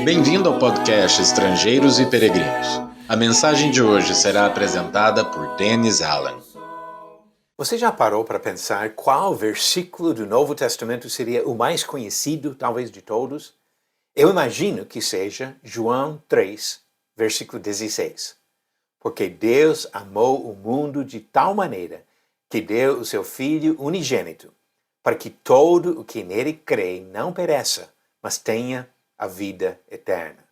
Bem-vindo ao podcast Estrangeiros e Peregrinos. A mensagem de hoje será apresentada por Dennis Allen. Você já parou para pensar qual versículo do Novo Testamento seria o mais conhecido, talvez, de todos? Eu imagino que seja João 3, versículo 16. Porque Deus amou o mundo de tal maneira que deu o seu Filho unigênito, para que todo o que nele crê não pereça, mas tenha a vida eterna.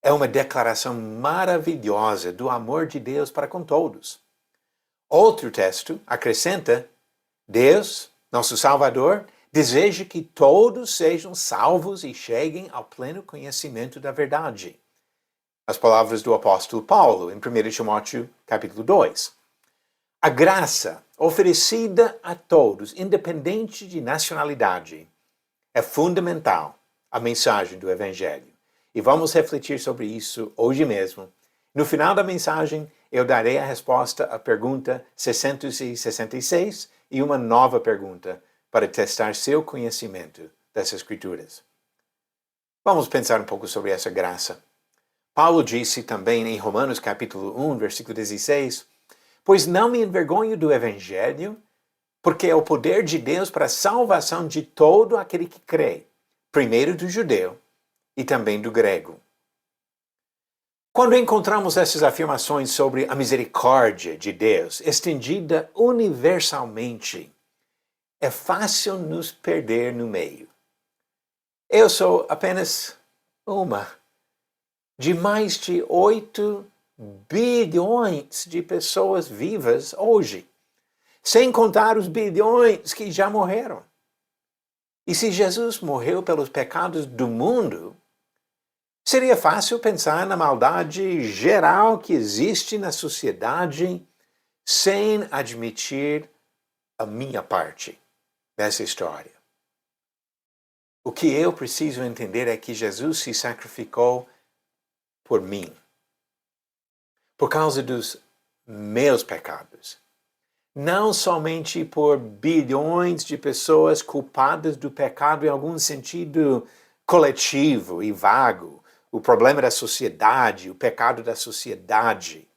É uma declaração maravilhosa do amor de Deus para com todos. Outro texto acrescenta: Deus, nosso Salvador, deseja que todos sejam salvos e cheguem ao pleno conhecimento da verdade. As palavras do apóstolo Paulo, em 1 Timóteo, capítulo 2. A graça oferecida a todos, independente de nacionalidade, é fundamental à mensagem do Evangelho. E vamos refletir sobre isso hoje mesmo. No final da mensagem, eu darei a resposta à pergunta 666 e uma nova pergunta para testar seu conhecimento das Escrituras. Vamos pensar um pouco sobre essa graça. Paulo disse também em Romanos capítulo 1, versículo 16, pois não me envergonho do Evangelho, porque é o poder de Deus para a salvação de todo aquele que crê, primeiro do judeu e também do grego. Quando encontramos essas afirmações sobre a misericórdia de Deus, estendida universalmente, é fácil nos perder no meio. Eu sou apenas uma de mais de 8 bilhões de pessoas vivas hoje, sem contar os bilhões que já morreram. E se Jesus morreu pelos pecados do mundo, seria fácil pensar na maldade geral que existe na sociedade sem admitir a minha parte nessa história. O que eu preciso entender é que Jesus se sacrificou por mim, por causa dos meus pecados. Não somente por bilhões de pessoas culpadas do pecado em algum sentido coletivo e vago, o problema da sociedade, o pecado da sociedade.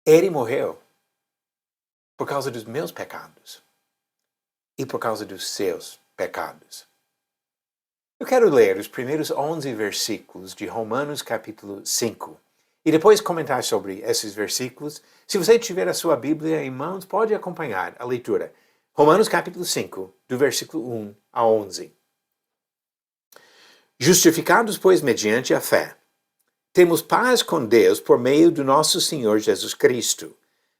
Ele morreu por causa dos meus pecados e por causa dos seus pecados. Eu quero ler os primeiros 11 versículos de Romanos capítulo 5 e depois comentar sobre esses versículos. Se você tiver a sua Bíblia em mãos, pode acompanhar a leitura. Romanos capítulo 5, do versículo 1 a 11. Justificados, pois, mediante a fé, temos paz com Deus por meio do nosso Senhor Jesus Cristo,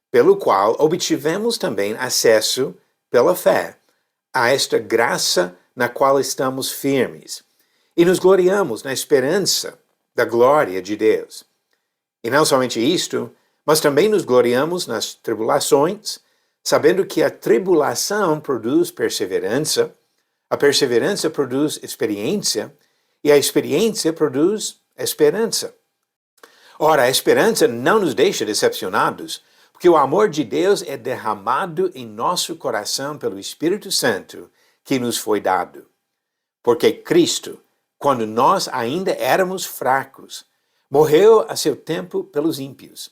pelo qual obtivemos também acesso, pela fé, a esta graça na qual estamos firmes, e nos gloriamos na esperança da glória de Deus. E não somente isto, mas também nos gloriamos nas tribulações, sabendo que a tribulação produz perseverança, a perseverança produz experiência, e a experiência produz esperança. Ora, a esperança não nos deixa decepcionados, porque o amor de Deus é derramado em nosso coração pelo Espírito Santo que nos foi dado. Porque Cristo, quando nós ainda éramos fracos, morreu a seu tempo pelos ímpios.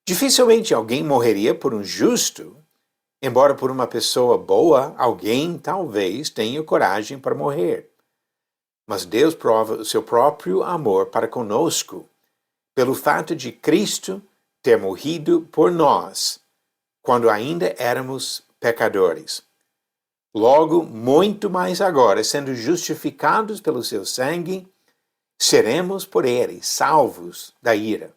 Dificilmente alguém morreria por um justo, embora por uma pessoa boa, alguém talvez tenha coragem para morrer. Mas Deus prova o seu próprio amor para conosco, pelo fato de Cristo ter morrido por nós, quando ainda éramos pecadores. Logo, muito mais agora, sendo justificados pelo seu sangue, seremos por ele salvos da ira.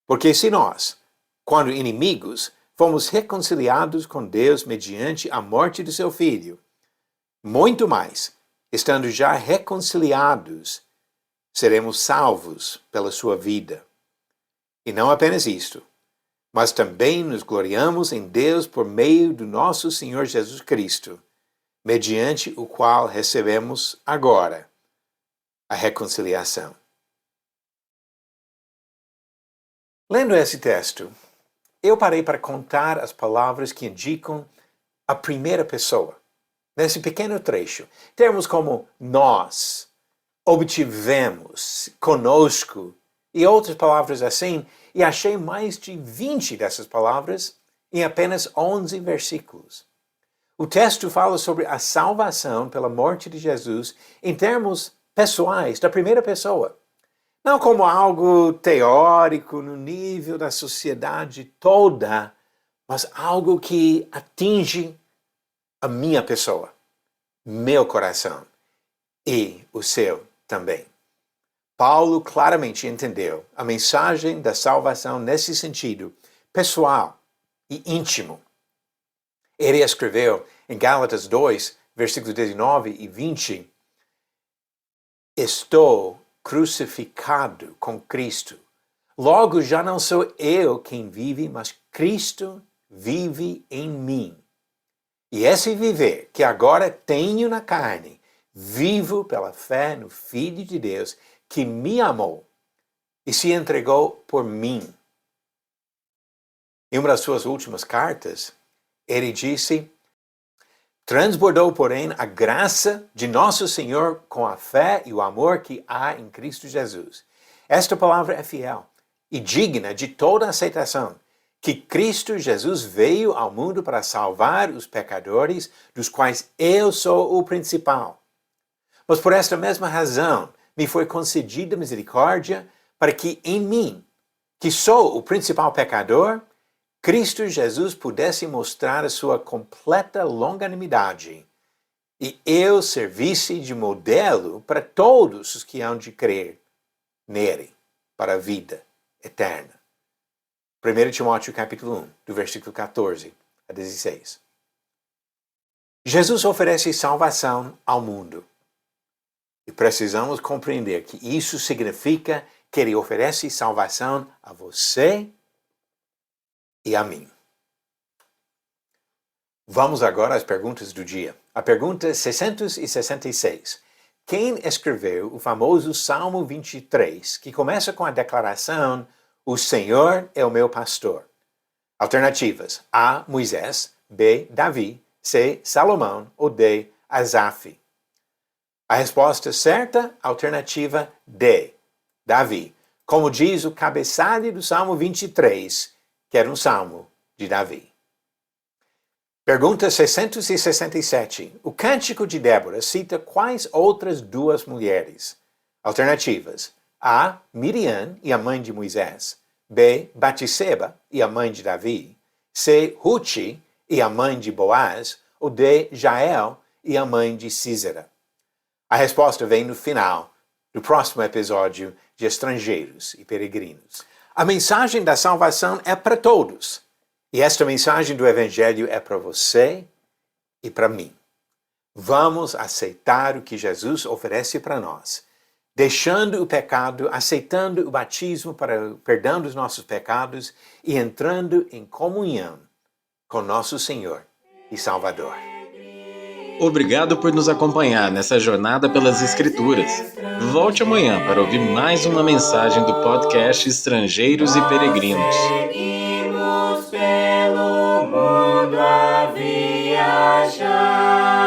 Porque se nós, quando inimigos, fomos reconciliados com Deus mediante a morte de seu Filho, muito mais, estando já reconciliados, seremos salvos pela sua vida. E não apenas isto, mas também nos gloriamos em Deus por meio do nosso Senhor Jesus Cristo, mediante o qual recebemos agora a reconciliação. Lendo esse texto, eu parei para contar as palavras que indicam a primeira pessoa. Nesse pequeno trecho, termos como nós, obtivemos, conosco, e outras palavras assim, e achei mais de 20 dessas palavras em apenas 11 versículos. O texto fala sobre a salvação pela morte de Jesus em termos pessoais, da primeira pessoa. Não como algo teórico no nível da sociedade toda, mas algo que atinge a minha pessoa, meu coração e o seu também. Paulo claramente entendeu a mensagem da salvação nesse sentido pessoal e íntimo. Ele escreveu em Gálatas 2, versículos 19 e 20, estou crucificado com Cristo. Logo já não sou eu quem vive, mas Cristo vive em mim. E esse viver que agora tenho na carne, vivo pela fé no Filho de Deus, que me amou e se entregou por mim. Em uma das suas últimas cartas, ele disse, transbordou, porém, a graça de nosso Senhor com a fé e o amor que há em Cristo Jesus. Esta palavra é fiel e digna de toda aceitação, que Cristo Jesus veio ao mundo para salvar os pecadores, dos quais eu sou o principal. Mas por esta mesma razão, me foi concedida misericórdia para que em mim, que sou o principal pecador, Cristo Jesus pudesse mostrar a sua completa longanimidade e eu servisse de modelo para todos os que hão de crer nele, para a vida eterna. 1 Timóteo capítulo 1, do versículo 14 a 16. Jesus oferece salvação ao mundo. E precisamos compreender que isso significa que ele oferece salvação a você e a mim. Vamos agora às perguntas do dia. A pergunta 666. Quem escreveu o famoso Salmo 23, que começa com a declaração, o Senhor é o meu pastor? Alternativas. A. Moisés. B. Davi. C. Salomão. Ou D. Asaf. A resposta certa, alternativa D, Davi. Como diz o cabeçalho do Salmo 23, que era um salmo de Davi. Pergunta 667. O Cântico de Débora cita quais outras duas mulheres? Alternativas. A. Miriam e a mãe de Moisés. B. Batseba e a mãe de Davi. C. Ruth e a mãe de Boaz. Ou D. Jael e a mãe de Sísera. A resposta vem no final do próximo episódio de Estrangeiros e Peregrinos. A mensagem da salvação é para todos. E esta mensagem do Evangelho é para você e para mim. Vamos aceitar o que Jesus oferece para nós, deixando o pecado, aceitando o batismo para o perdão dos nossos pecados e entrando em comunhão com nosso Senhor e Salvador. Obrigado por nos acompanhar nessa jornada pelas Escrituras. Volte amanhã para ouvir mais uma mensagem do podcast Estrangeiros e Peregrinos. Seguimos pelo mundo a viajar.